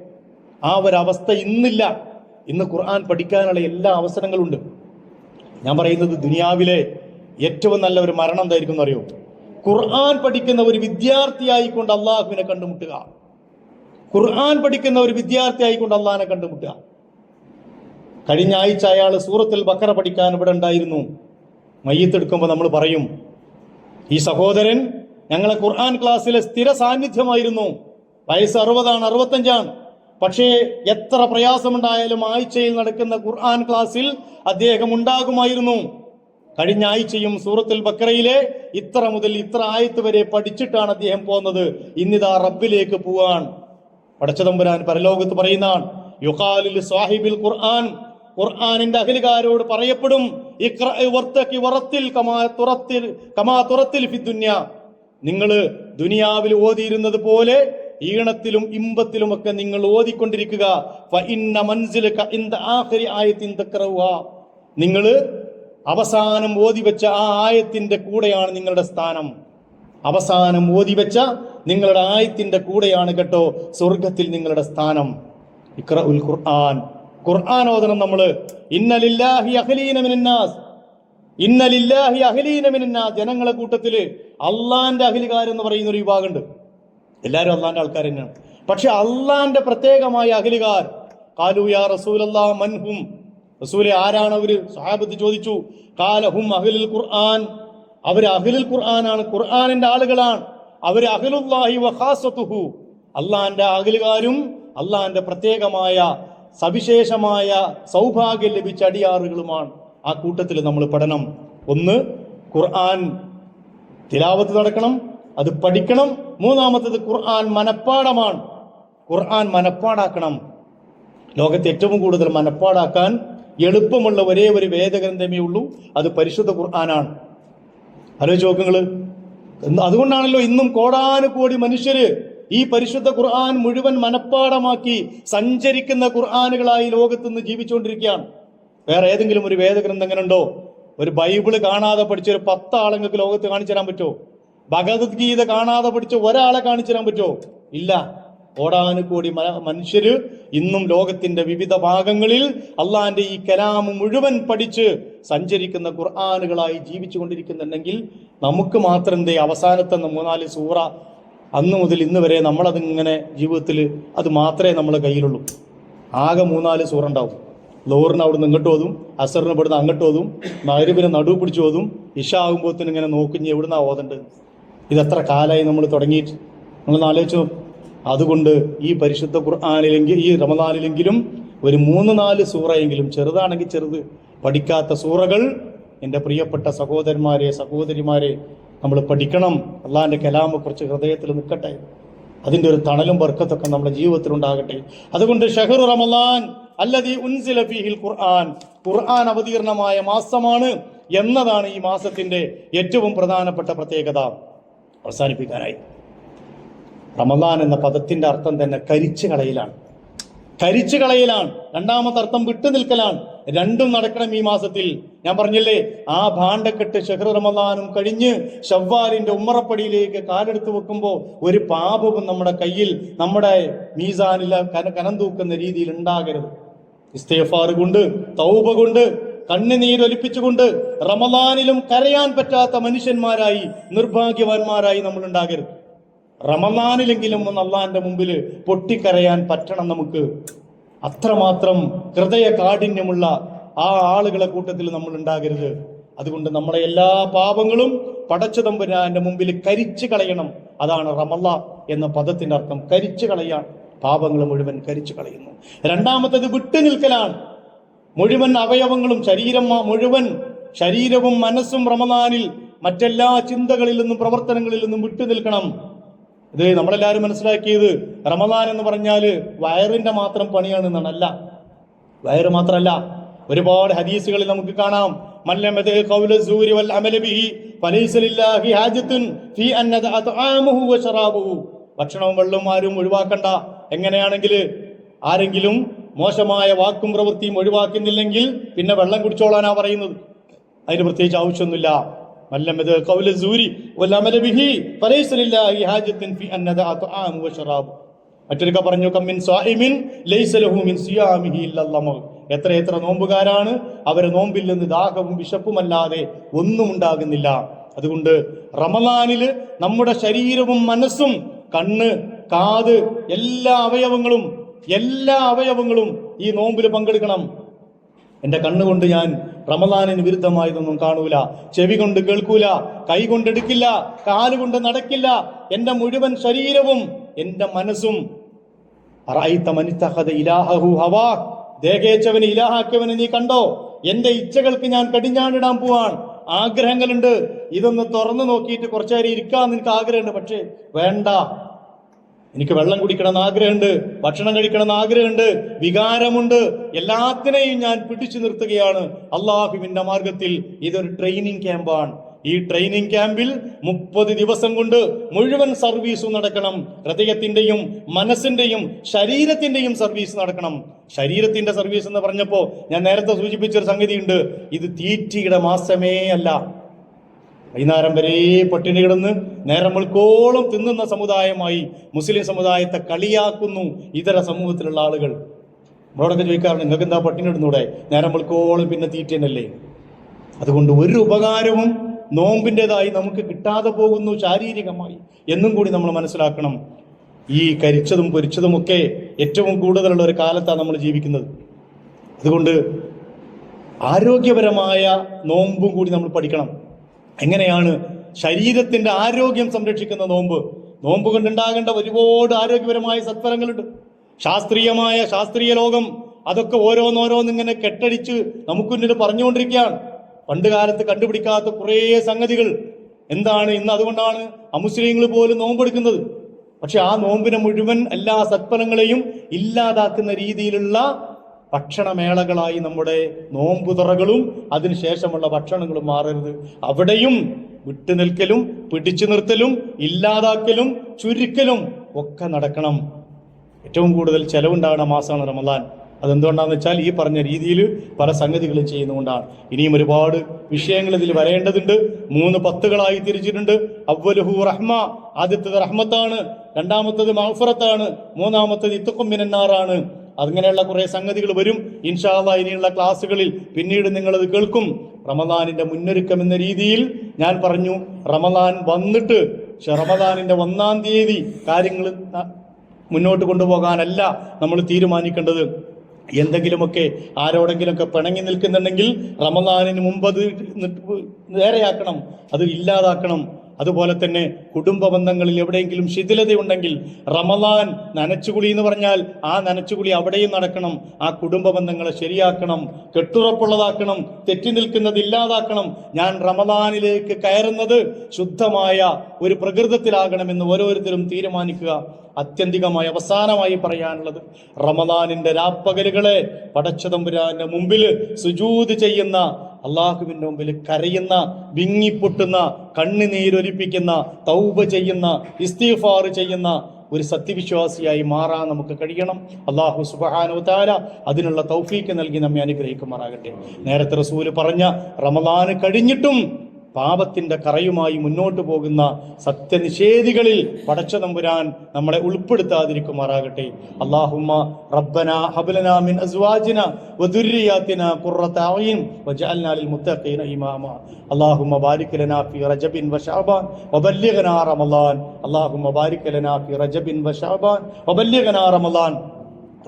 ആ ഒരു അവസ്ഥ ഇന്നില്ല. ഇന്ന് ഖുർആൻ പഠിക്കാനുള്ള എല്ലാ അവസരങ്ങളും ഉണ്ട്. ഞാൻ പറയുന്നത് ദുനിയാവിലെ ഏറ്റവും നല്ല ഒരു മരണം എന്തായിരിക്കും എന്നറിയോ? ഖുർആൻ പഠിക്കുന്ന ഒരു വിദ്യാർത്ഥിയായിക്കൊണ്ട് അള്ളാഹുവിനെ കണ്ടുമുട്ടുക. ഖുർആൻ പഠിക്കുന്ന ഒരു വിദ്യാർത്ഥിയായിക്കൊണ്ട് അള്ളാഹിനെ കണ്ടുമുട്ടുക. കഴിഞ്ഞ ആഴ്ച അയാൾ സൂറത്തുൽ ബഖറ പഠിക്കാൻ ഇവിടെ ഉണ്ടായിരുന്നു. മയ്യത്തെടുക്കുമ്പോൾ നമ്മൾ പറയും, ഈ സഹോദരൻ ഞങ്ങളെ ഖുർആൻ ക്ലാസ്സിലെ സ്ഥിര സാന്നിധ്യമായിരുന്നു. വയസ്സ് 60 65. പക്ഷേ എത്ര പ്രയാസമുണ്ടായാലും ആഴ്ചയിൽ നടക്കുന്ന ഖുർആൻ ക്ലാസ്സിൽ അദ്ദേഹം ഉണ്ടാകുമായിരുന്നു. കഴിഞ്ഞ ആഴ്ചയും സൂറത്തുൽ ബഖറയിലെ ഇത്ര മുതൽ ഇത്ര ആയത്ത് വരെ പഠിച്ചിട്ടാണ് അദ്ദേഹം പോകുന്നത്. ഇന്നിതാ റബ്ബിലേക്ക് പോവാൻ. പടച്ചതമ്പുരാൻ പരലോകത്ത് പറയുന്നതാണ്, യുഖാലിൽ സാഹിബിൽ ഖുർആൻ, ഖുർആനിന്റെ അഹ്ലുകാരോട് പറയപ്പെടും, നിങ്ങൾ ദുനിയാവിൽ ഓതിയിരുന്നത് പോലെ ഈണത്തിലും ഇമ്പത്തിലും ഒക്കെ നിങ്ങൾ ഓതിക്കൊണ്ടിരിക്കുക. നിങ്ങൾ അവസാനം ഓതിവെച്ച ആ ആയത്തിന്റെ കൂടെയാണ് നിങ്ങളുടെ സ്ഥാനം. അവസാനം ഓതിവെച്ച നിങ്ങളുടെ ആയത്തിന്റെ കൂടെയാണ് കേട്ടോ സ്വർഗത്തിൽ നിങ്ങളുടെ സ്ഥാനം. ഇഖ്റഉൽ ഖുർആൻ, ഖുർആൻ ഓതണം നമ്മൾ. ഇന്നലില്ലാഹി അഹ്ലീന മിനന്നാസ്, ഇന്നലില്ലാഹി അഹ്ലീന മിനന്നാസ്. ജനങ്ങളെ കൂട്ടത്തില് അള്ളാന്റെ അഹ്ലുകാരെന്ന് പറയുന്ന ഒരു വിഭാഗമുണ്ട്. എല്ലാവരും അള്ളാന്റെ ആൾക്കാർ തന്നെയാണ്. പക്ഷെ അള്ളാന്റെ പ്രത്യേകമായ അഹ്ലുകാർ. ഖാലു യാ റസൂലല്ലാഹ് മൻഹും, റസൂലെ ആരാണ് അവര്? സ്വഹാബത്ത് ചോദിച്ചു. ഖാല ഹും അഹ്ലുൽ ഖുർആൻ, അവർ അഹ്ലുൽ ഖുർആനാണ്, ഖുർആനിന്റെ ആളുകളാണ്. അവർ അഹ്ലുല്ലാഹി വ ഖാസത്തുഹു, അള്ളാന്റെ അഹ്ലുകാരും അള്ളാന്റെ പ്രത്യേകമായ സവിശേഷമായ സൗഭാഗ്യം ലഭിച്ച അടിയാറുകളുമാണ്. ആ കൂട്ടത്തിൽ നമ്മൾ പഠനം. ഒന്ന്, ഖുർആൻ തിലാവത്ത് നടക്കണം, അത് പഠിക്കണം. മൂന്നാമത്തത് ഖുർആൻ മനപ്പാടമാണ്. ഖുർആൻ മനപ്പാടാക്കണം. ലോകത്തെ ഏറ്റവും കൂടുതൽ മനപ്പാടാക്കാൻ എളുപ്പമുള്ള ഒരേ ഒരു വേദഗ്രന്ഥമേ ഉള്ളൂ, അത് പരിശുദ്ധ ഖുർആനാണ്. ആലോചിച്ച് നോക്കുങ്ങള്. അതുകൊണ്ടാണല്ലോ ഇന്നും കോടാനുകോടി മനുഷ്യര് ഈ പരിശുദ്ധ ഖുർആൻ മുഴുവൻ മനപ്പാടമാക്കി സഞ്ചരിക്കുന്ന ഖുർആനുകളായി ലോകത്തുനിന്ന് ജീവിച്ചുകൊണ്ടിരിക്കുകയാണ്. വേറെ ഏതെങ്കിലും ഒരു വേദഗ്രന്ഥം എങ്ങനെ ഉണ്ടോ? ഒരു ബൈബിള് കാണാതെ പഠിച്ച ഒരു 10 ആളെങ്ങൾക്ക് ലോകത്ത് കാണിച്ചു തരാൻ പറ്റുമോ? ഭഗവത്ഗീത കാണാതെ പഠിച്ച ഒരാളെ കാണിച്ചു തരാൻ പറ്റുമോ? ഇല്ല. കോടാനുകോടി മനുഷ്യര് ഇന്നും ലോകത്തിന്റെ വിവിധ ഭാഗങ്ങളിൽ അള്ളാന്റെ ഈ കലാം മുഴുവൻ പഠിച്ച് സഞ്ചരിക്കുന്ന ഖുർആനുകളായി ജീവിച്ചു കൊണ്ടിരിക്കുന്നുണ്ടെങ്കിൽ നമുക്ക് മാത്രം എന്തേ അവസാനത്തെ 3-4 സൂറ അന്ന് മുതൽ ഇന്ന് വരെ നമ്മളതിങ്ങനെ ജീവിതത്തിൽ അത് മാത്രമേ നമ്മളെ കയ്യിലുള്ളൂ. ആകെ 3-4 സൂറ ഉണ്ടാവും. ലോറിന് അവിടുന്ന് ഇങ്ങോട്ട് ഓതും, അസറിന് ഇവിടുന്ന് അങ്ങോട്ട് ഓതും, മഗ്‌രിബിന് നടുവ് പിടിച്ച് ഓതും, ഇശ ആകുമ്പോഴത്തേന് ഇങ്ങനെ നോക്കി എവിടുന്നാ ഓതേണ്ടത്. ഇതെത്ര കാലമായി നമ്മൾ തുടങ്ങിയിട്ട് നമ്മളൊന്ന് ആലോചിച്ചു. അതുകൊണ്ട് ഈ പരിശുദ്ധ ഖുർആനിലെങ്കിൽ ഈ റമദാനിലെങ്കിലും ഒരു 3-4 സൂറയെങ്കിലും, ചെറുതാണെങ്കിൽ ചെറുത്, പഠിക്കാത്ത സൂറകൾ എൻ്റെ പ്രിയപ്പെട്ട സഹോദരന്മാരെ സഹോദരിമാരെ നമ്മൾ പഠിക്കണം. അള്ളാഹിൻ്റെ കലാമെ കുറിച്ച് ഹൃദയത്തിൽ നിൽക്കട്ടെ. അതിൻ്റെ ഒരു തണലും ബർക്കത്തൊക്കെ നമ്മുടെ ജീവിതത്തിൽ ഉണ്ടാകട്ടെ. അതുകൊണ്ട് ഷഹ്റു റമളാൻ അല്ലദീ ഉൻസില ഫീഹിൽ ഖുർആൻ, ഖുർആൻ അവതീർണമായ മാസമാണ് എന്നതാണ് ഈ മാസത്തിന്റെ ഏറ്റവും പ്രധാനപ്പെട്ട പ്രത്യേകത. അവസാനിപ്പിക്കാനായി, റമളാൻ എന്ന പദത്തിന്റെ അർത്ഥം തന്നെ കരിച്ചു കളയലാണ്. കരിച്ചു കളയലാണ്. രണ്ടാമത്തെ അർത്ഥം വിട്ടു നിൽക്കലാണ്. രണ്ടും നടക്കണം ഈ മാസത്തിൽ. ഞാൻ പറഞ്ഞില്ലേ, ആ ഭാണ്ഡക്കെട്ട് ഷഹ്ർ റമളാനും കഴിഞ്ഞ് ശവ്വാലിന്റെ ഉമ്മറപ്പടിയിലേക്ക് കാലെടുത്ത് വെക്കുമ്പോൾ ഒരു പാപവും നമ്മുടെ കയ്യിൽ, നമ്മുടെ മീസാനിൽ കനം തൂക്കുന്ന രീതിയിൽ ഉണ്ടാകരുത്. ഇസ്തിഗ്ഫാർ കൊണ്ട്, തൗബ കൊണ്ട്, കണ്ണുനീരൊലിപ്പിച്ചുകൊണ്ട് റമളാനിലും കരയാൻ പറ്റാത്ത മനുഷ്യന്മാരായി, നിർഭാഗ്യവാന്മാരായി നമ്മൾ ഉണ്ടാകരുത്. റമളാനിലെങ്കിലും ഒന്ന് അള്ളാഹിന്റെ മുമ്പിൽ പൊട്ടിക്കരയാൻ പറ്റണം നമുക്ക്. അത്രമാത്രം ഹൃദയ കാഠിന്യമുള്ള ആ ആളുകളെ കൂട്ടത്തിൽ നമ്മൾ ഉണ്ടാകരുത്. അതുകൊണ്ട് നമ്മളെ എല്ലാ പാപങ്ങളും പടച്ച തമ്പുരാന്റെ മുമ്പിൽ കരിച്ചു കളയണം. അതാണ് റമള എന്ന പദത്തിന്റെ അർത്ഥം. കരിച്ചു കളയാൻ, പാപങ്ങൾ മുഴുവൻ കരിച്ചു കളയുന്നു. രണ്ടാമത്തേത് വിട്ടു നിൽക്കലാണ്. മുഴുവൻ അവയവങ്ങളും മുഴുവൻ ശരീരവും മനസ്സും റമളാനിൽ മറ്റെല്ലാ ചിന്തകളിൽ നിന്നും പ്രവർത്തനങ്ങളിൽ നിന്നും വിട്ടു നിൽക്കണം. ഇത് നമ്മളെല്ലാവരും മനസ്സിലാക്കിയത് റമളാൻ എന്ന് പറഞ്ഞാൽ വയറിന്റെ മാത്രം പണിയാണ് എന്നാണ്. അല്ല, വയറ് മാത്രമല്ല. ഒരുപാട് ഹദീസുകളിൽ നമുക്ക് കാണാം, ഭക്ഷണവും വെള്ളവും ആരും ഒഴിവാക്കണ്ട. എങ്ങനെയാണെങ്കിൽ ആരെങ്കിലും മോശമായ വാക്കും പ്രവൃത്തിയും ഒഴിവാക്കുന്നില്ലെങ്കിൽ പിന്നെ വെള്ളം കുടിച്ചോളാനാ പറയുന്നത്. അതിന് പ്രത്യേകിച്ച് ആവശ്യമൊന്നുമില്ല. മറ്റൊരുക്ക പറഞ്ഞു, എത്ര നോമ്പുകാരാണ്, അവരെ നോമ്പിൽ നിന്ന് ദാഹവും വിശപ്പുമല്ലാതെ ഒന്നും ഉണ്ടാകുന്നില്ല. അതുകൊണ്ട് റമളാനില് നമ്മുടെ ശരീരവും മനസ്സും, കണ്ണ്, കാത്, എല്ലാ അവയവങ്ങളും ഈ നോമ്പിൽ പങ്കെടുക്കണം. എന്റെ കണ്ണുകൊണ്ട് ഞാൻ റമളാനിന് വിരുദ്ധമായതൊന്നും കാണൂല, ചെവി കൊണ്ട് കേൾക്കൂല, കൈ കൊണ്ടെടുക്കില്ല, കാലുകൊണ്ട് നടക്കില്ല. എന്റെ മുഴുവൻ ശരീരവും എന്റെ മനസ്സും. ദേഹേച്ഛവന് ഇലാഹാക്കിയവന് നീ കണ്ടോ? എന്റെ ഇച്ഛകൾക്ക് ഞാൻ കടിഞ്ഞാണിടാൻ പോവാൻ. ആഗ്രഹങ്ങളുണ്ട്, ഇതൊന്ന് തുറന്നു നോക്കിയിട്ട് കുറച്ചേരം ഇരിക്കാൻ നിനക്ക് ആഗ്രഹമുണ്ട്. പക്ഷേ വേണ്ട, എനിക്ക് വെള്ളം കുടിക്കണമെന്ന് ആഗ്രഹമുണ്ട്, ഭക്ഷണം കഴിക്കണമെന്ന് ആഗ്രഹമുണ്ട്, വികാരമുണ്ട്. എല്ലാത്തിനെയും ഞാൻ പിടിച്ചു നിർത്തുകയാണ് അള്ളാഹുവിന്റെ മാർഗത്തിൽ. ഇതൊരു ട്രെയിനിങ് ക്യാമ്പാണ്. ഈ ട്രെയിനിങ് ക്യാമ്പിൽ 30 ദിവസം കൊണ്ട് മുഴുവൻ സർവീസും നടക്കണം. ഹൃദയത്തിന്റെയും മനസ്സിന്റെയും ശരീരത്തിന്റെയും സർവീസ് നടക്കണം. ശരീരത്തിന്റെ സർവീസ് എന്ന് പറഞ്ഞപ്പോ ഞാൻ നേരത്തെ സൂചിപ്പിച്ചൊരു സംഗതിയുണ്ട്. ഇത് തീറ്റിയുടെ മാസമേ അല്ല. വൈകുന്നേരം വരെ പട്ടിണി കിടന്ന് നേരം വെളുക്കോളം തിന്നുന്ന സമുദായമായി മുസ്ലിം സമുദായത്തെ കളിയാക്കുന്നു ഇതര സമൂഹത്തിലുള്ള ആളുകൾ. നമ്മളോടൊക്കെ ചോദിക്കാറുണ്ട്, നിങ്ങൾക്ക് എന്താ പട്ടിണി ഇടുന്നൂടെ? നേരം വെളുക്കോളം പിന്നെ തീറ്റനല്ലേ? അതുകൊണ്ട് ഒരു ഉപകാരവും നോമ്പിൻ്റെതായി നമുക്ക് കിട്ടാതെ പോകുന്നു ശാരീരികമായി എന്നും കൂടി നമ്മൾ മനസ്സിലാക്കണം. ഈ കരിച്ചതും പൊരിച്ചതുമൊക്കെ ഏറ്റവും കൂടുതലുള്ള ഒരു കാലത്താണ് നമ്മൾ ജീവിക്കുന്നത്. അതുകൊണ്ട് ആരോഗ്യപരമായ നോമ്പും കൂടി നമ്മൾ പഠിക്കണം. എങ്ങനെയാണ് ശരീരത്തിന്റെ ആരോഗ്യം സംരക്ഷിക്കുന്ന നോമ്പ് കൊണ്ടുണ്ടാകേണ്ട ഒരുപാട് ആരോഗ്യപരമായ സത്ഫലങ്ങളുണ്ട്. ശാസ്ത്രീയ ലോകം അതൊക്കെ ഓരോന്നിങ്ങനെ കെട്ടടിച്ച് നമുക്കുന്നിട്ട് പറഞ്ഞുകൊണ്ടിരിക്കുകയാണ്. പണ്ട് കാലത്ത് കണ്ടുപിടിക്കാത്ത കുറേ സംഗതികൾ എന്താണ് ഇന്ന്. അതുകൊണ്ടാണ് അമുസ്ലിങ്ങൾ പോലും നോമ്പെടുക്കുന്നത്. പക്ഷെ ആ നോമ്പിനെ മുഴുവൻ എല്ലാ സത്ഫലങ്ങളെയും ഇല്ലാതാക്കുന്ന രീതിയിലുള്ള ഭക്ഷണമേളകളായി നമ്മുടെ നോമ്പുതുറകളും അതിനുശേഷമുള്ള ഭക്ഷണങ്ങളും മാറരുത്. അവിടെയും വിട്ടുനിൽക്കലും പിടിച്ചു നിർത്തലും ഇല്ലാതാക്കലും ചുരുക്കലും ഒക്കെ നടക്കണം. ഏറ്റവും കൂടുതൽ ചെലവുണ്ടാകുന്ന മാസമാണ് റമളാൻ. അതെന്തുകൊണ്ടാണെന്ന് വെച്ചാൽ ഈ പറഞ്ഞ രീതിയിൽ പല സംഗതികളും ചെയ്യുന്നതുകൊണ്ടാണ്. ഇനിയും ഒരുപാട് വിഷയങ്ങൾ ഇതിൽ വരേണ്ടതുണ്ട്. 3 പത്തുകളായി തിരിച്ചിട്ടുണ്ട്. അവ്വലുഹു റഹ്മ, ആദ്യത്തേത് റഹ്മത്താണ്, രണ്ടാമത്തേത് മഗ്ഫിറത്താണ്, മൂന്നാമത്തേത് ഇത്ഖും മിനന്നാറാണ്. അങ്ങനെയുള്ള കുറെ സംഗതികൾ വരും ഇൻഷാ അല്ലാഹ്. ഇനിയുള്ള ക്ലാസ്സുകളിൽ പിന്നീട് നിങ്ങളത് കേൾക്കും. റമളാനിന്റെ മുന്നൊരുക്കം എന്ന രീതിയിൽ ഞാൻ പറഞ്ഞു, റമളാൻ വന്നിട്ട് റമളാനിന്റെ 1-ാം തീയതി കാര്യങ്ങൾ മുന്നോട്ട് കൊണ്ടുപോകാനല്ല നമ്മൾ തീരുമാനിക്കേണ്ടത്. എന്തെങ്കിലുമൊക്കെ ആരോടെങ്കിലുമൊക്കെ പിണങ്ങി നിൽക്കുന്നുണ്ടെങ്കിൽ റമളാനിന് മുമ്പ് അത് നേരെയാക്കണം, അത് ഇല്ലാതാക്കണം. അതുപോലെ തന്നെ കുടുംബ ബന്ധങ്ങളിൽ എവിടെയെങ്കിലും ശിഥിലതയുണ്ടെങ്കിൽ റമളാൻ നനച്ചുകുളി എന്ന് പറഞ്ഞാൽ ആ നനച്ചുകുളി അവിടെയും നടക്കണം. ആ കുടുംബ ബന്ധങ്ങളെ ശരിയാക്കണം, കെട്ടുറപ്പുള്ളതാക്കണം, തെറ്റി നിൽക്കുന്നത് ഇല്ലാതാക്കണം. ഞാൻ റമളാനിലേക്ക് കയറുന്നത് ശുദ്ധമായ ഒരു പ്രകൃതത്തിലാകണമെന്ന് ഓരോരുത്തരും തീരുമാനിക്കുക. അത്യന്തികമായി അവസാനമായി പറയാനുള്ളത്, റമളാനിന്റെ രാപ്പകലുകളെ പടച്ചതമ്പുരാന്റെ മുമ്പിൽ സുജൂദ് ചെയ്യുന്ന, അള്ളാഹുവിന്റെ മുമ്പിൽ കരയുന്ന, വിങ്ങിപ്പൊട്ടുന്ന, കണ്ണുനീരൊലിപ്പിക്കുന്ന, തൗബ ചെയ്യുന്ന, ഇസ്തിഗ്ഫാർ ചെയ്യുന്ന ഒരു സത്യവിശ്വാസിയായി മാറാൻ നമുക്ക് കഴിയണം. അള്ളാഹു സുബ്ഹാനഹു വ തആല അതിനുള്ള തൗഫീക്ക് നൽകി നമ്മെ അനുഗ്രഹിക്കുമാറാകട്ടെ. നേരത്തെ റസൂല് പറഞ്ഞ റമളാൻ കഴിഞ്ഞിട്ടും പാപത്തിന്റെ കറയുമായി മുന്നോട്ട് പോകുന്ന സത്യനിഷേധികളിൽ പടച്ച തമ്പുരാൻ നമ്മളെ ഉൾപ്പെടുത്താതിരിക്കുമാറാകട്ടെ. അല്ലാഹുമ്മ റബ്ബനാ ഹബ് ലനാ മിൻ അസ്വാജിനാ വദുർരിയാതിനാ ഖുർറത അയ്യിൻ വജഅൽനാ ലിൽ മുത്തഖീന ഇമാമാ. അല്ലാഹുമ്മ ബാരിക് ലനാ ഫീ റജബിൻ വശഅബാൻ വബല്ലിഗ്നാ റമളാൻ. അല്ലാഹുമ്മ ബാരിക് ലനാ ഫീ റജബിൻ വശഅബാൻ വബല്ലിഗ്നാ റമളാൻ.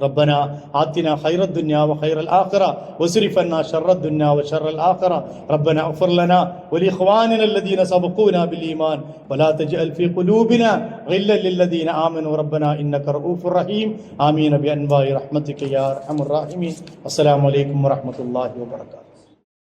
ربنا آتنا خير الدنيا وخير الآخرة واصرف عنا شر الدنيا وشر الآخرة ربنا اغفر لنا ولإخواننا الذين سبقونا بالإيمان ولا تجعل في قلوبنا غلا للذين آمنوا ربنا إنك رؤوف رحيم آمين بأنواع رحمتك يا أرحم الراحمين السلام عليكم ورحمة الله وبركاته.